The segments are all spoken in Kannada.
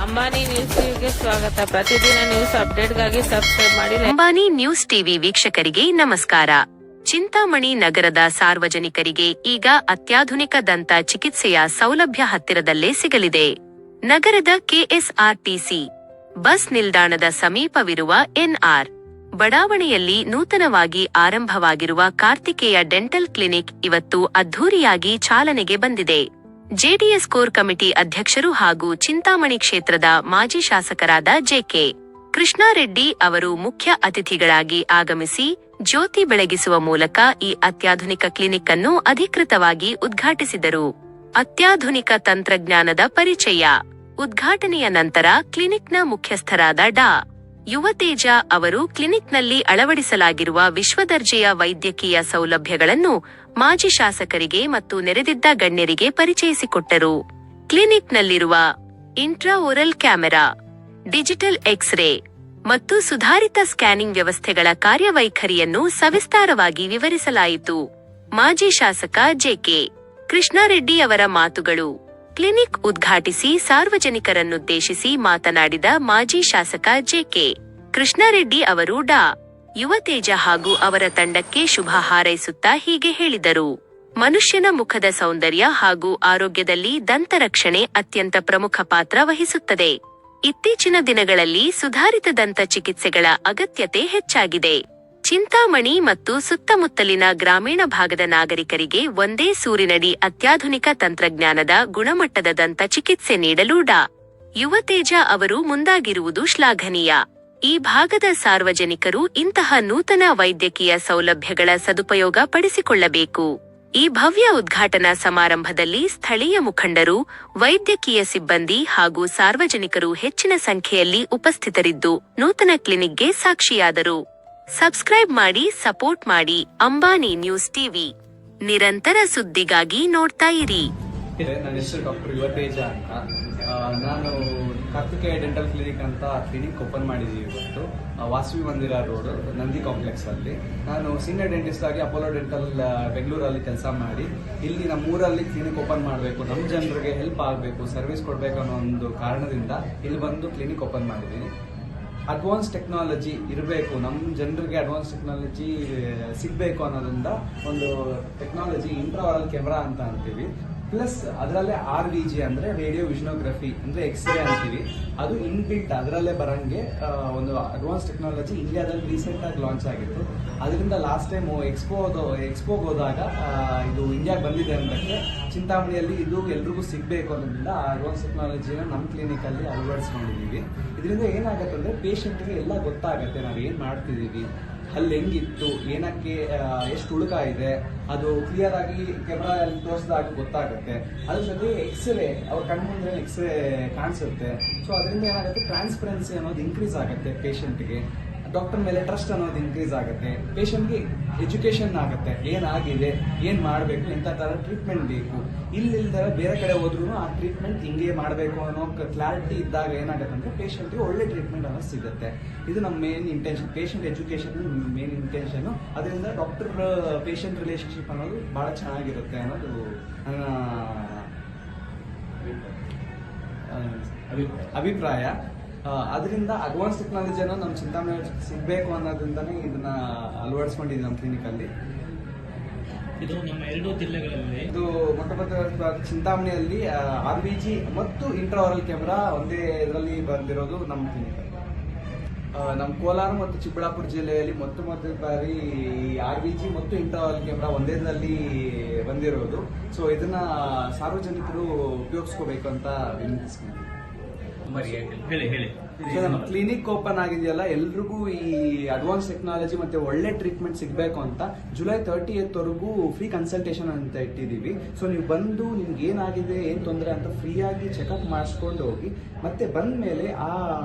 ಅಂಬಾನಿ ನ್ಯೂಸ್ ಟಿವಿಗೆ ಸ್ವಾಗತ. ಪ್ರತಿದಿನ ನ್ಯೂಸ್ ಅಪ್ಡೇಟ್ಗಾಗಿ ಸಬ್ಸ್ಕ್ರೈಬ್ ಮಾಡಿ. ಅಂಬಾನಿ ನ್ಯೂಸ್ ಟಿವಿ ವೀಕ್ಷಕರಿಗೆ ನಮಸ್ಕಾರ. ಚಿಂತಾಮಣಿ ನಗರದ ಸಾರ್ವಜನಿಕರಿಗೆ ಈಗ ಅತ್ಯಾಧುನಿಕ ದಂತ ಚಿಕಿತ್ಸೆಯ ಸೌಲಭ್ಯ ಹತ್ತಿರದಲ್ಲೇ ಸಿಗಲಿದೆ. ನಗರದ ಕೆಎಸ್ಆರ್ಟಿಸಿ ಬಸ್ ನಿಲ್ದಾಣದ ಸಮೀಪವಿರುವ ಎನ್ಆರ್ ಬಡಾವಣೆಯಲ್ಲಿ ನೂತನವಾಗಿ ಆರಂಭವಾಗಿರುವ ಕಾರ್ತಿಕೇಯ ಡೆಂಟಲ್ ಕ್ಲಿನಿಕ್ ಇವತ್ತು ಅದ್ಧೂರಿಯಾಗಿ ಚಾಲನೆಗೆ ಬಂದಿದೆ. ಜೆಡಿಎಸ್ ಕೋರ್ ಕಮಿಟಿ ಅಧ್ಯಕ್ಷರು ಹಾಗೂ ಚಿಂತಾಮಣಿ ಕ್ಷೇತ್ರದ ಮಾಜಿ ಶಾಸಕರಾದ ಜೆಕೆ ಕೃಷ್ಣಾರೆಡ್ಡಿ ಅವರು ಮುಖ್ಯ ಅತಿಥಿಗಳಾಗಿ ಆಗಮಿಸಿ ಜ್ಯೋತಿ ಬೆಳಗಿಸುವ ಮೂಲಕ ಈ ಅತ್ಯಾಧುನಿಕ ಕ್ಲಿನಿಕ್ ಅನ್ನು ಅಧಿಕೃತವಾಗಿ ಉದ್ಘಾಟಿಸಿದರು. ಅತ್ಯಾಧುನಿಕ ತಂತ್ರಜ್ಞಾನದ ಪರಿಚಯ. ಉದ್ಘಾಟನೆಯ ನಂತರ ಕ್ಲಿನಿಕ್ನ ಮುಖ್ಯಸ್ಥರಾದ ಡಾ. ಯುವತೇಜ ಅವರು ಕ್ಲಿನಿಕ್ನಲ್ಲಿ ಅಳವಡಿಸಲಾಗಿರುವ ವಿಶ್ವದರ್ಜೆಯ ವೈದ್ಯಕೀಯ ಸೌಲಭ್ಯಗಳನ್ನು ಮಾಜಿ ಶಾಸಕರಿಗೆ ಮತ್ತು ನೆರೆದಿದ್ದ ಗಣ್ಯರಿಗೆ ಪರಿಚಯಿಸಿಕೊಟ್ಟರು. ಕ್ಲಿನಿಕ್ನಲ್ಲಿರುವ ಇಂಟ್ರಾಓರಲ್ ಕ್ಯಾಮೆರಾ, ಡಿಜಿಟಲ್ ಎಕ್ಸ್-ರೇ ಮತ್ತು ಸುಧಾರಿತ ಸ್ಕ್ಯಾನಿಂಗ್ ವ್ಯವಸ್ಥೆಗಳ ಕಾರ್ಯವೈಖರಿಯನ್ನು ಸವಿಸ್ತಾರವಾಗಿ ವಿವರಿಸಲಾಯಿತು. ಮಾಜಿ ಶಾಸಕ ಜೆಕೆ ಕೃಷ್ಣಾರೆಡ್ಡಿ ಅವರ ಮಾತುಗಳು. ಕ್ಲಿನಿಕ್ ಉದ್ಘಾಟಿಸಿ ಸಾರ್ವಜನಿಕರನ್ನುದ್ದೇಶಿಸಿ ಮಾತನಾಡಿದ ಮಾಜಿ ಶಾಸಕ ಜೆಕೆ ಕೃಷ್ಣಾರೆಡ್ಡಿ ಅವರು ಡಾ. ಯುವತೇಜ ಹಾಗೂ ಅವರ ತಂಡಕ್ಕೆ ಶುಭ ಹಾರೈಸುತ್ತಾ ಹೀಗೆ ಹೇಳಿದರು. ಮನುಷ್ಯನ ಮುಖದ ಸೌಂದರ್ಯ ಹಾಗೂ ಆರೋಗ್ಯದಲ್ಲಿ ದಂತರಕ್ಷಣೆ ಅತ್ಯಂತ ಪ್ರಮುಖ ಪಾತ್ರ ವಹಿಸುತ್ತದೆ. ಇತ್ತೀಚಿನ ದಿನಗಳಲ್ಲಿ ಸುಧಾರಿತ ದಂತ ಚಿಕಿತ್ಸೆಗಳ ಅಗತ್ಯತೆ ಹೆಚ್ಚಾಗಿದೆ. ಚಿಂತಾಮಣಿ ಮತ್ತು ಸುತ್ತಮುತ್ತಲಿನ ಗ್ರಾಮೀಣ ಭಾಗದ ನಾಗರಿಕರಿಗೆ ಒಂದೇ ಸೂರಿನಡಿ ಅತ್ಯಾಧುನಿಕ ತಂತ್ರಜ್ಞಾನದ ಗುಣಮಟ್ಟದ ದಂತ ಚಿಕಿತ್ಸೆ ನೀಡಲು ಡಾ. ಯುವತೇಜ ಅವರು ಮುಂದಾಗಿರುವುದು ಶ್ಲಾಘನೀಯ. ಈ ಭಾಗದ ಸಾರ್ವಜನಿಕರು ಇಂತಹ ನೂತನ ವೈದ್ಯಕೀಯ ಸೌಲಭ್ಯಗಳ ಸದುಪಯೋಗ ಪಡಿಸಿಕೊಳ್ಳಬೇಕು. ಈ ಭವ್ಯ ಉದ್ಘಾಟನಾ ಸಮಾರಂಭದಲ್ಲಿ ಸ್ಥಳೀಯ ಮುಖಂಡರು, ವೈದ್ಯಕೀಯ ಸಿಬ್ಬಂದಿ ಹಾಗೂ ಸಾರ್ವಜನಿಕರು ಹೆಚ್ಚಿನ ಸಂಖ್ಯೆಯಲ್ಲಿ ಉಪಸ್ಥಿತರಿದ್ದು ನೂತನ ಕ್ಲಿನಿಕ್ಗೆ ಸಾಕ್ಷಿಯಾದರು. ಸಬ್ಸ್ಕ್ರೈಬ್ ಮಾಡಿ, ಸಪೋರ್ಟ್ ಮಾಡಿ. ಅಂಬಾನಿ ನ್ಯೂಸ್ ಟಿವಿ ನಿರಂತರ ಸುದ್ದಿಗಾಗಿ ನೋಡ್ತಾ ಇರಿ. ನನ್ನ ಹೆಸರು ಡಾಕ್ಟರ್ ಯುವತೇಜ ಅಂತ. ನಾನು ಕಾರ್ತಿಕೇಯ ಡೆಂಟಲ್ ಕ್ಲಿನಿಕ್ ಅಂತ ಕ್ಲಿನಿಕ್ ಓಪನ್ ಮಾಡಿದ್ದೀವಿ ಇವತ್ತು ವಾಸವಿ ಮಂದಿರ ರೋಡ್ ನಂದಿ ಕಾಂಪ್ಲೆಕ್ಸ್ ಅಲ್ಲಿ. ನಾನು ಸೀನಿಯರ್ ಡೆಂಟಿಸ್ಟ್ ಆಗಿ ಅಪೋಲೋ ಡೆಂಟಲ್ ಬೆಂಗಳೂರಲ್ಲಿ ಕೆಲಸ ಮಾಡಿ ಇಲ್ಲಿ ನಮ್ಮೂರಲ್ಲಿ ಕ್ಲಿನಿಕ್ ಓಪನ್ ಮಾಡಬೇಕು, ನಮ್ಮ ಜನರಿಗೆ ಹೆಲ್ಪ್ ಆಗಬೇಕು, ಸರ್ವಿಸ್ ಕೊಡಬೇಕು ಅನ್ನೋ ಒಂದು ಕಾರಣದಿಂದ ಇಲ್ಲಿ ಬಂದು ಕ್ಲಿನಿಕ್ ಓಪನ್ ಮಾಡಿದ್ದೀನಿ. ಅಡ್ವಾನ್ಸ್ ಟೆಕ್ನಾಲಜಿ ಇರಬೇಕು, ನಮ್ಮ ಜನರಿಗೆ ಅಡ್ವಾನ್ಸ್ ಟೆಕ್ನಾಲಜಿ ಸಿಗಬೇಕು ಅನ್ನೋದ್ರಿಂದ ಒಂದು ಟೆಕ್ನಾಲಜಿ ಇಂಟ್ರಾಓರಲ್ ಕ್ಯಾಮ್ರಾ ಅಂತ ಅಂತೀವಿ. ಪ್ಲಸ್ ಅದರಲ್ಲೇ RVG ಅಂದರೆ ರೇಡಿಯೋ ವಿಷನೋಗ್ರಫಿ ಅಂದರೆ ಎಕ್ಸ್ರೇ ಅಂತೀವಿ, ಅದು ಇನ್ಬಿಲ್ಟ್ ಅದರಲ್ಲೇ ಬರಂಗೆ ಒಂದು ಅಡ್ವಾನ್ಸ್ ಟೆಕ್ನಾಲಜಿ ಇಂಡಿಯಾದಲ್ಲಿ ರೀಸೆಂಟಾಗಿ ಲಾಂಚ್ ಆಗಿತ್ತು. ಅದರಿಂದ ಲಾಸ್ಟ್ ಟೈಮ್ ಎಕ್ಸ್ಪೋಗೆ ಹೋದಾಗ ಇದು ಇಂಡಿಯಾಗೆ ಬಂದಿದೆ ಅನ್ನೋದಕ್ಕೆ ಚಿಂತಾಮಣಿಯಲ್ಲಿ ಇದು ಎಲ್ರಿಗೂ ಸಿಗಬೇಕು ಅನ್ನೋದ್ರಿಂದ ಆ ಅಡ್ವಾನ್ಸ್ ಟೆಕ್ನಾಲಜಿನ ನಮ್ಮ ಕ್ಲಿನಿಕಲ್ಲಿ ಅಳವಡಿಸ್ಕೊಂಡಿದ್ದೀವಿ. ಇದರಿಂದ ಏನಾಗುತ್ತೆ ಅಂದರೆ ಪೇಷಂಟ್ಗೆ ಎಲ್ಲ ಗೊತ್ತಾಗುತ್ತೆ ನಾವು ಏನು ಮಾಡ್ತಿದ್ದೀವಿ, ಅಲ್ಲಿ ಹೆಂಗಿತ್ತು, ಏನಕ್ಕೆ ಎಷ್ಟು ಹುಡುಕ ಇದೆ, ಅದು ಕ್ಲಿಯರ್ ಆಗಿ ಕ್ಯಾಮ್ರಾದಲ್ಲಿ ತೋರಿಸಿದಾಗ ಗೊತ್ತಾಗುತ್ತೆ. ಅದ್ರ ಜೊತೆ ಎಕ್ಸ್ರೇ ಅವ್ರ ಕಣ್ಮುಂದೆ ಎಕ್ಸ್ರೇ ಕಾಣಿಸುತ್ತೆ. ಸೊ ಅದರಿಂದ ಏನಾಗುತ್ತೆ, ಟ್ರಾನ್ಸ್ಪರೆನ್ಸಿ ಅನ್ನೋದು ಇನ್ಕ್ರೀಸ್ ಆಗುತ್ತೆ, ಪೇಷಂಟ್ಗೆ ಡಾಕ್ಟರ್ ಮೇಲೆ ಟ್ರಸ್ಟ್ ಅನ್ನೋದು ಇನ್ಕ್ರೀಸ್ ಆಗುತ್ತೆ, ಪೇಷಂಟ್ಗೆ ಎಜುಕೇಷನ್ ಆಗುತ್ತೆ, ಏನಾಗಿದೆ, ಏನು ಮಾಡಬೇಕು, ಎಂಥ ಥರ ಟ್ರೀಟ್ಮೆಂಟ್ ಬೇಕು. ಇಲ್ಲಿಲ್ದರ ಬೇರೆ ಕಡೆ ಹೋದ್ರೂ ಆ ಟ್ರೀಟ್ಮೆಂಟ್ ಹಿಂಗೆ ಮಾಡಬೇಕು ಅನ್ನೋ ಕ್ಲಾರಿಟಿ ಇದ್ದಾಗ ಏನಾಗುತ್ತೆ ಅಂದರೆ ಪೇಷಂಟ್ಗೆ ಒಳ್ಳೆ ಟ್ರೀಟ್ಮೆಂಟ್ ಅನ್ನೋದು ಸಿಗುತ್ತೆ. ಇದು ನಮ್ಮ main intention, patient education main intention. ಅದರಿಂದ ಡಾಕ್ಟರ್ ಪೇಷಂಟ್ ರಿಲೇಷನ್ಶಿಪ್ ಅನ್ನೋದು ಭಾಳ ಚೆನ್ನಾಗಿರುತ್ತೆ ಅನ್ನೋದು ನನ್ನ ಅಭಿಪ್ರಾಯ. ಅದರಿಂದ ಅಡ್ವಾನ್ಸ್ ಟೆಕ್ನಾಲಜಿಯನ್ನು ನಮ್ಮ ಚಿಂತಾಮಣಿ ಸಿಗಬೇಕು ಅನ್ನೋದ್ರಿಂದನೇ ಇದನ್ನ ಅಳವಡಿಸ್ಕೊಂಡಿದ್ದೀವಿ ನಮ್ಮ ಕ್ಲಿನಿಕಲ್ಲಿ. ಇದು ನಮ್ಮ 2 ಜಿಲ್ಲೆಗಳಲ್ಲಿ ಇದು ಮೊಟ್ಟ ಚಿಂತಾಮಣಿಯಲ್ಲಿ RVG ಮತ್ತು ಇಂಟ್ರಾಓರಲ್ ಕ್ಯಾಮ್ರಾ ಒಂದೇ ಇದರಲ್ಲಿ ಬಂದಿರೋದು ನಮ್ಮ ಕ್ಲಿನಿಕಲ್ಲಿ. ನಮ್ಮ ಕೋಲಾರ ಮತ್ತು ಚಿಕ್ಕಬಳ್ಳಾಪುರ ಜಿಲ್ಲೆಯಲ್ಲಿ ಮೊದಲ ಬಾರಿ RVG ಮತ್ತು ಇಂಟ್ರಾಓರಲ್ ಕ್ಯಾಮ್ರಾ ಒಂದೇದಲ್ಲಿ ಬಂದಿರೋದು. ಸೊ ಇದನ್ನ ಸಾರ್ವಜನಿಕರು ಉಪಯೋಗಿಸ್ಕೋಬೇಕು ಅಂತ ವಿನಂತಿಸ್ಕೊಂಡಿದ್ದೀವಿ. ನಮ್ಮ ಕ್ಲಿನಿಕ್ ಓಪನ್ ಆಗಿದೆಯಲ್ಲ, ಎಲ್ರಿಗೂ ಈ ಅಡ್ವಾನ್ಸ್ ಟೆಕ್ನಾಲಜಿ ಮತ್ತೆ ಒಳ್ಳೆ ಟ್ರೀಟ್ಮೆಂಟ್ ಸಿಗಬೇಕು ಅಂತ ಜುಲೈ 30th ವರೆಗೂ ಫ್ರೀ ಕನ್ಸಲ್ಟೇಷನ್ ಅಂತ ಇಟ್ಟಿದ್ದೀವಿ. ಸೊ ನೀವು ಬಂದು ನಿಮ್ಗೆ ಏನಾಗಿದೆ, ಏನು ತೊಂದರೆ ಅಂತ ಫ್ರೀಯಾಗಿ ಚೆಕಪ್ ಮಾಡಿಸ್ಕೊಂಡು ಹೋಗಿ, ಮತ್ತೆ ಬಂದ ಮೇಲೆ ಆ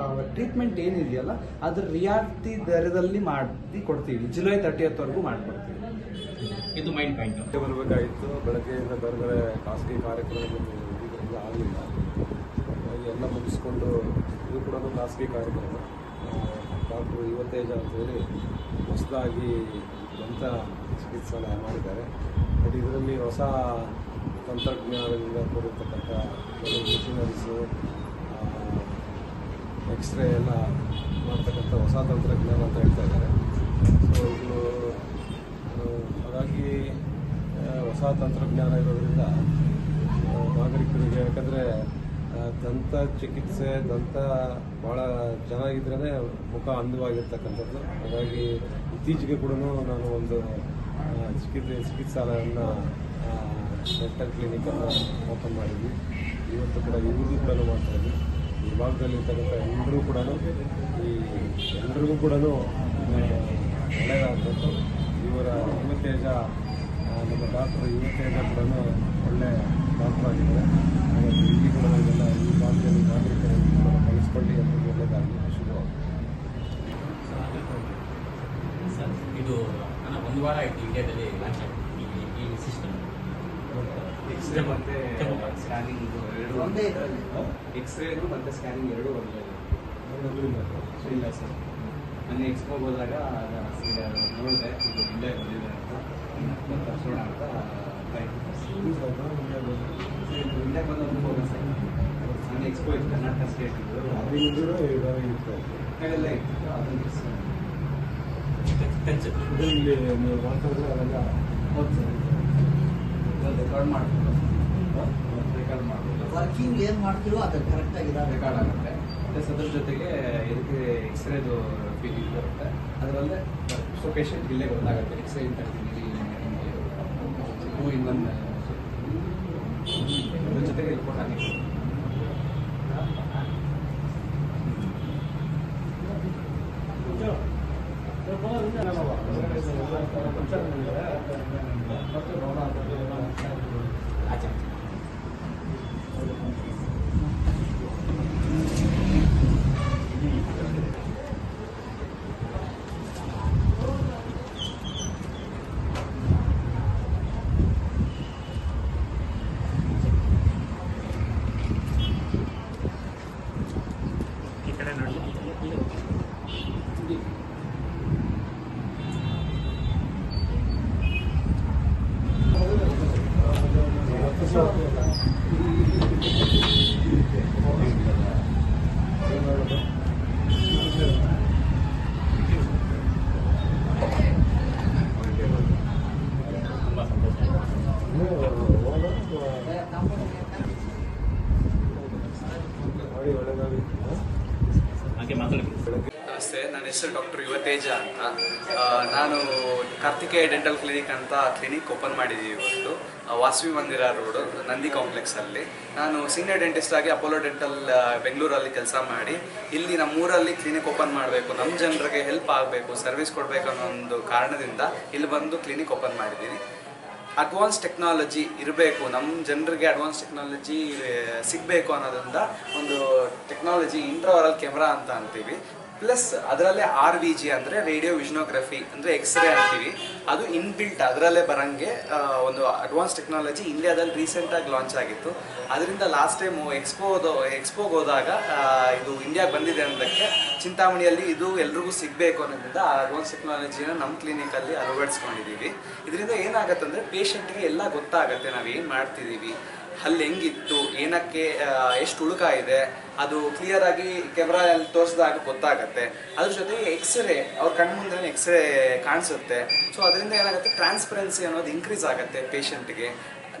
ಟ್ರೀಟ್ಮೆಂಟ್ ಏನಿದೆಯಲ್ಲ ಅದ್ರ ರಿಯಾಯಿತಿ ದರದಲ್ಲಿ ಮಾಡಿ ಕೊಡ್ತೀವಿ. ಜುಲೈ 30th ವರೆಗೂ ಮಾಡಿಕೊಡ್ತೀವಿ. ಇದು ಮೈನ್ ಪಾಯಿಂಟ್. ಬರಬೇಕಾಗಿತ್ತು, ಬೆಳಗ್ಗೆಯಿಂದ ಬೇರೆ ಬೇರೆ ಖಾಸಗಿ ಕಾರ್ಯಕ್ರಮಗಳು ಆಗಲಿಲ್ಲ. ಎಲ್ಲ ಮುಗಿಸ್ಕೊಂಡು ಇದು ಕೂಡ ಖಾಸಗಿ ಕಾರ್ಯಕ್ರಮ ಡಾಕ್ಟರ್ ಯುವತೇಜ ಅಂತೇಳಿ ಹೊಸದಾಗಿ ದಂತ ಚಿಕಿತ್ಸಾಲಯ ಮಾಡಿದ್ದಾರೆ. ಬಟ್ ಇದರಲ್ಲಿ ಹೊಸ ತಂತ್ರಜ್ಞಾನದಿಂದ ಕೂಡಿರ್ತಕ್ಕಂಥ ಕೆಲವು ಮಿಷನರೀಸು ಎಕ್ಸ್ರೇ ಎಲ್ಲ ಮಾಡ್ತಕ್ಕಂಥ ಹೊಸ ತಂತ್ರಜ್ಞಾನ ಅಂತ ಹೇಳ್ತಾ ಇದ್ದಾರೆ. ಸೊ ಇದು ಹಾಗಾಗಿ ಹೊಸ ತಂತ್ರಜ್ಞಾನ ಇರೋದ್ರಿಂದ ನಾಗರಿಕರಿಗೆ, ಯಾಕಂದರೆ ದಂತ ಚಿಕಿತ್ಸೆ ಭಾಳ ಚೆನ್ನಾಗಿದ್ರೇ ಮುಖ ಅಂದವಾಗಿರ್ತಕ್ಕಂಥದ್ದು. ಹಾಗಾಗಿ ಇತ್ತೀಚೆಗೆ ಕೂಡ ನಾನು ಒಂದು ಚಿಕಿತ್ಸಾಲಯವನ್ನು ಡೆಂಟಲ್ ಕ್ಲಿನಿಕನ್ನು ಓಪನ್ ಮಾಡಿದ್ವಿ. ಇವತ್ತು ಕೂಡ ಇವ್ರಿಗೂ ಕೂಡ ಮಾಡ್ತಾಯಿದ್ವಿ. ಈ ಭಾಗದಲ್ಲಿರ್ತಕ್ಕಂಥ ಎಲ್ಲರಿಗೂ ಕೂಡ ಒಳ್ಳೆಯದಾಗಬೇಕು. ಯುವತೇಜ ನಮ್ಮ ಡಾಕ್ಟರ್ ಯುವತೇಜ ಕೂಡ ಒಳ್ಳೆ ಡಾಕ್ಟರ್ ಆಗಿದ್ದಾರೆ. ಹಾಗಾಗಿ ಇಲ್ಲಿ ಕೂಡ ಇದೆಲ್ಲ ಈ ಭಾಗದಲ್ಲಿ ನಾಗರಿಕರನ್ನು ಕೂಡ ಬಳಸ್ಕೊಳ್ಳಿ ಅಂತ ಒಳ್ಳೆಯದಾಗಲಿ. ಸರ್, ಇದು ಒಂದು ವಾರ ಆಯಿತು ಇಂಡಿಯಾದಲ್ಲಿ ಲಾಂಚ್ ಆಗಿದೆ ಈ ಸಿಸ್ಟಮ್. ಎಕ್ಸ್ರೇ ಮತ್ತು ಸ್ಕ್ಯಾನಿಂಗ್ ಎರಡು ಒಂದೇ. ಎಕ್ಸ್ರೇನು ಮತ್ತು ಸ್ಕ್ಯಾನಿಂಗ್ ಎರಡೂ ಒಂದೇ ಇಲ್ಲ ಸರ್. ಮೊನ್ನೆ ಎಕ್ಸ್ಪೋಗೆ ಹೋದಾಗ ನೋಡಿದೆ ಇದು ಇಂಡಿಯಾಗೆ ಬಂದಿದೆ ಅಂತ ತರಿಸೋಣ ಅಂತ ಇಂಡಿಯಾಗೆ ಬಂದು ಹೋಗೋಣ ಸರ್. ಮೊನ್ನೆ ಎಕ್ಸ್ಪೋ ಇತ್ತು ಕರ್ನಾಟಕ ಸ್ಟೇಟ್ ಎಲ್ಲ ಇತ್ತು. ಅದನ್ನು ಹೌದು ಸರ್, ರೆಕಾರ್ಡ್ ಮಾಡ್ಬೋದು. ವರ್ಕಿಂಗ್ ಏನು ಮಾಡ್ತೀರೋ ಅದು ಕರೆಕ್ಟಾಗಿ ರೆಕಾರ್ಡ್ ಆಗುತ್ತೆ. ಪ್ಲಸ್ ಅದ್ರ ಜೊತೆಗೆ ಇದಕ್ಕೆ ಎಕ್ಸ್ರೇದು ಫೀಲಿಂಗ್ ಬರುತ್ತೆ. ಅದರಲ್ಲೇ ಸೊ ಪೇಷಂಟ್ ಇಲ್ಲೇ ಗೊತ್ತಾಗುತ್ತೆ ಎಕ್ಸ್ರೇ ಇಂತ ಇನ್ನೊಂದು ಅದ್ರ ಜೊತೆಗೆ ರಿಪೋರ್ಟ್ ಆಗಿದೆ. ನಮಸ್ತೆ, ನನ್ನ ಹೆಸರು ಡಾಕ್ಟರ್ ಯುವತೇಜ ಅಂತ. ನಾನು ಕಾರ್ತಿಕೇಯ ಡೆಂಟಲ್ ಕ್ಲಿನಿಕ್ ಅಂತ ಕ್ಲಿನಿಕ್ ಓಪನ್ ಮಾಡಿದ್ದೀವಿ ಇವತ್ತು ವಾಸವಿ ಮಂದಿರ ರೋಡು ನಂದಿ ಕಾಂಪ್ಲೆಕ್ಸಲ್ಲಿ. ನಾನು ಸೀನಿಯರ್ ಡೆಂಟಿಸ್ಟ್ ಆಗಿ ಅಪೋಲೋ ಡೆಂಟಲ್ ಬೆಂಗಳೂರಲ್ಲಿ ಕೆಲಸ ಮಾಡಿ ಇಲ್ಲಿ ನಮ್ಮೂರಲ್ಲಿ ಕ್ಲಿನಿಕ್ ಓಪನ್ ಮಾಡಬೇಕು, ನಮ್ಮ ಜನರಿಗೆ ಹೆಲ್ಪ್ ಆಗಬೇಕು, ಸರ್ವಿಸ್ ಕೊಡಬೇಕು ಅನ್ನೋ ಒಂದು ಕಾರಣದಿಂದ ಇಲ್ಲಿ ಬಂದು ಕ್ಲಿನಿಕ್ ಓಪನ್ ಮಾಡಿದ್ದೀನಿ. ಅಡ್ವಾನ್ಸ್ ಟೆಕ್ನಾಲಜಿ ಇರಬೇಕು, ನಮ್ಮ ಜನರಿಗೆ ಅಡ್ವಾನ್ಸ್ ಟೆಕ್ನಾಲಜಿ ಸಿಗಬೇಕು ಅನ್ನೋದ್ರಿಂದ ಒಂದು ಟೆಕ್ನಾಲಜಿ ಇಂಟ್ರಾವರಲ್ ಕೆಮ್ರಾ ಅಂತ ಅಂತೀವಿ. ಪ್ಲಸ್ ಅದರಲ್ಲೇ RVG ಅಂದರೆ ರೇಡಿಯೋ ವಿಷನೋಗ್ರಫಿ ಅಂದರೆ ಎಕ್ಸ್ರೇ ಅಂತೀವಿ, ಅದು ಇನ್ಬಿಲ್ಟ್ ಅದರಲ್ಲೇ ಬರೋಂಗೆ ಒಂದು ಅಡ್ವಾನ್ಸ್ ಟೆಕ್ನಾಲಜಿ ಇಂಡಿಯಾದಲ್ಲಿ ರೀಸೆಂಟಾಗಿ ಲಾಂಚ್ ಆಗಿತ್ತು. ಅದರಿಂದ ಲಾಸ್ಟ್ ಟೈಮು ಎಕ್ಸ್ಪೋಗೆ ಹೋದಾಗ ಇದು ಇಂಡಿಯಾಗೆ ಬಂದಿದೆ ಅನ್ನೋದಕ್ಕೆ ಚಿಂತಾಮಣಿಯಲ್ಲಿ ಇದು ಎಲ್ರಿಗೂ ಸಿಗಬೇಕು ಅನ್ನೋದ್ರಿಂದ ಆ ಅಡ್ವಾನ್ಸ್ ಟೆಕ್ನಾಲಜಿನ ನಮ್ಮ ಕ್ಲಿನಿಕಲ್ಲಿ ಅಳವಡಿಸ್ಕೊಂಡಿದ್ದೀವಿ. ಇದರಿಂದ ಏನಾಗುತ್ತೆ ಅಂದರೆ ಪೇಷಂಟ್ಗೆ ಎಲ್ಲ ಗೊತ್ತಾಗುತ್ತೆ ನಾವು ಏನು ಮಾಡ್ತಿದ್ದೀವಿ, ಹಲ್ಲು ಹೆಂಗಿತ್ತು, ಏನಕ್ಕೆ ಎಷ್ಟು ಉಳುಕ ಇದೆ, ಅದು ಕ್ಲಿಯರಾಗಿ ಕ್ಯಾಮ್ರಾದಲ್ಲಿ ತೋರಿಸಿದಾಗ ಗೊತ್ತಾಗುತ್ತೆ. ಅದ್ರ ಜೊತೆಗೆ ಎಕ್ಸ್ರೇ ಅವ್ರ ಕಣ್ಮುಂದೆ ಎಕ್ಸ್ರೇ ಕಾಣಿಸುತ್ತೆ. ಸೊ ಅದರಿಂದ ಏನಾಗುತ್ತೆ, ಟ್ರಾನ್ಸ್ಪರೆನ್ಸಿ ಅನ್ನೋದು ಇನ್ಕ್ರೀಸ್ ಆಗುತ್ತೆ, ಪೇಷಂಟ್ಗೆ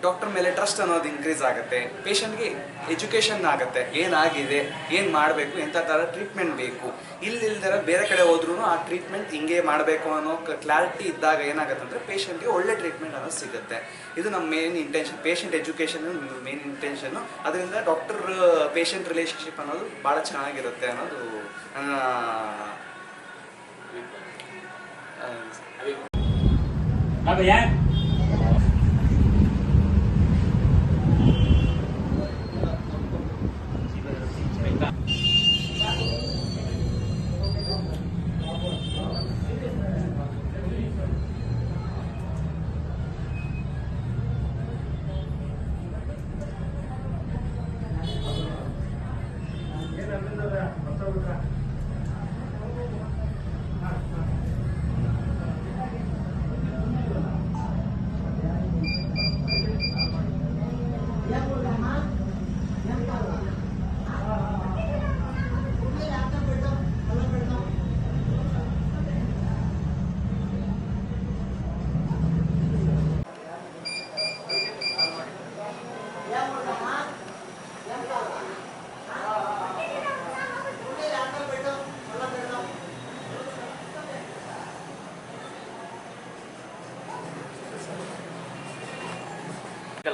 ಡಾಕ್ಟರ್ ಮೇಲೆ ಟ್ರಸ್ಟ್ ಅನ್ನೋದು ಇನ್ಕ್ರೀಸ್ ಆಗುತ್ತೆ, ಪೇಷಂಟ್ಗೆ ಎಜುಕೇಷನ್ ಆಗುತ್ತೆ, ಏನಾಗಿದೆ, ಏನು ಮಾಡಬೇಕು, ಎಂಥ ಥರ ಟ್ರೀಟ್ಮೆಂಟ್ ಬೇಕು. ಇಲ್ಲಿಲ್ದಿರ ಬೇರೆ ಕಡೆ ಹೋದ್ರೂ ಆ ಟ್ರೀಟ್ಮೆಂಟ್ ಹಿಂಗೆ ಮಾಡಬೇಕು ಅನ್ನೋ ಕ್ಲಾರಿಟಿ ಇದ್ದಾಗ ಏನಾಗುತ್ತೆ ಅಂದರೆ ಪೇಷಂಟ್ಗೆ ಒಳ್ಳೆ ಟ್ರೀಟ್ಮೆಂಟ್ ಅನ್ನೋದು ಸಿಗುತ್ತೆ. ಇದು ನಮ್ಮ main intention, patient education main intention. ಅದರಿಂದ ಡಾಕ್ಟರ್ ಪೇಷಂಟ್ ರಿಲೇಷನ್ಶಿಪ್ ಅನ್ನೋದು ಭಾಳ ಚೆನ್ನಾಗಿರುತ್ತೆ ಅನ್ನೋದು ನನ್ನ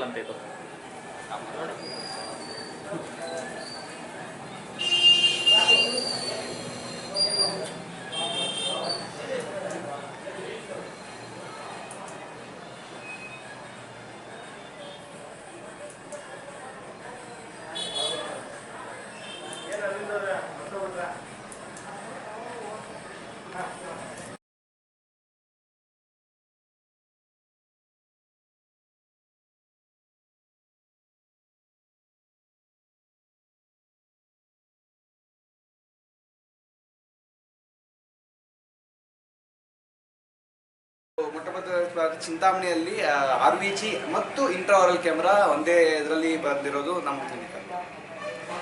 ಅಂತ ಇದು ಮೊಟ್ಟ ಮೊದಲ ಚಿಂತಾಮಣಿಯಲ್ಲಿ RVG ಮತ್ತು ಇಂಟ್ರಾವರಲ್ ಕ್ಯಾಮ್ರಾ ಒಂದೇ ಇದರಲ್ಲಿ ಬಂದಿರೋದು ನಮ್ಮ ಕ್ಲಿನಿಕ್.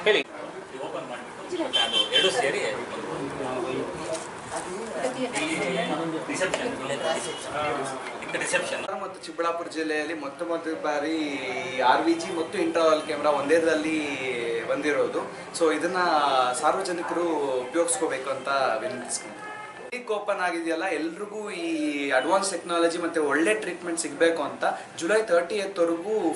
ಹೇಳಿ ಓಪನ್ ಮಾಡಿಬಿಟ್ಟು ಅದು ಎರಡು ಸೇರಿ ರಿಸೆಪ್ಷನ್ ಮತ್ತು ಚಿಕ್ಕಬಳ್ಳಾಪುರ ಜಿಲ್ಲೆಯಲ್ಲಿ ಮೊದಲ ಬಾರಿ RVG ಮತ್ತು ಇಂಟ್ರಾವರಲ್ ಕ್ಯಾಮ್ರಾ ಒಂದೇದಲ್ಲಿ ಬಂದಿರೋದು. ಸೊ ಇದನ್ನ ಸಾರ್ವಜನಿಕರು ಉಪಯೋಗಿಸ್ಕೋಬೇಕು ಅಂತ ವಿನಂತಿಸ್ತೀನಿ. ಕ್ಲಿನಿಕ್ ಓಪನ್ ಆಗಿದೆಯಲ್ಲ, ಎಲ್ರಿಗೂ ಈ ಅಡ್ವಾನ್ಸ್ ಟೆಕ್ನಾಲಜಿ ಮತ್ತು ಒಳ್ಳೆ ಟ್ರೀಟ್ಮೆಂಟ್ ಸಿಗಬೇಕು ಅಂತ ಜುಲೈ 30th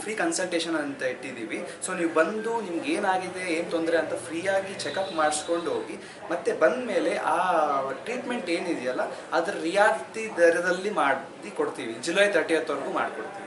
ಫ್ರೀ ಕನ್ಸಲ್ಟೇಷನ್ ಅಂತ ಇಟ್ಟಿದ್ದೀವಿ. ಸೊ ನೀವು ಬಂದು ನಿಮ್ಗೆ ಏನಾಗಿದೆ, ಏನು ತೊಂದರೆ ಅಂತ ಫ್ರೀಯಾಗಿ ಚೆಕಪ್ ಮಾಡಿಸ್ಕೊಂಡು ಹೋಗಿ, ಮತ್ತೆ ಬಂದ ಮೇಲೆ ಆ ಟ್ರೀಟ್ಮೆಂಟ್ ಏನಿದೆಯಲ್ಲ ಅದರ ರಿಯಾಯಿತಿ ದರದಲ್ಲಿ ಮಾಡಿ ಕೊಡ್ತೀವಿ. ಜುಲೈ 30th ಮಾಡಿಕೊಡ್ತೀವಿ.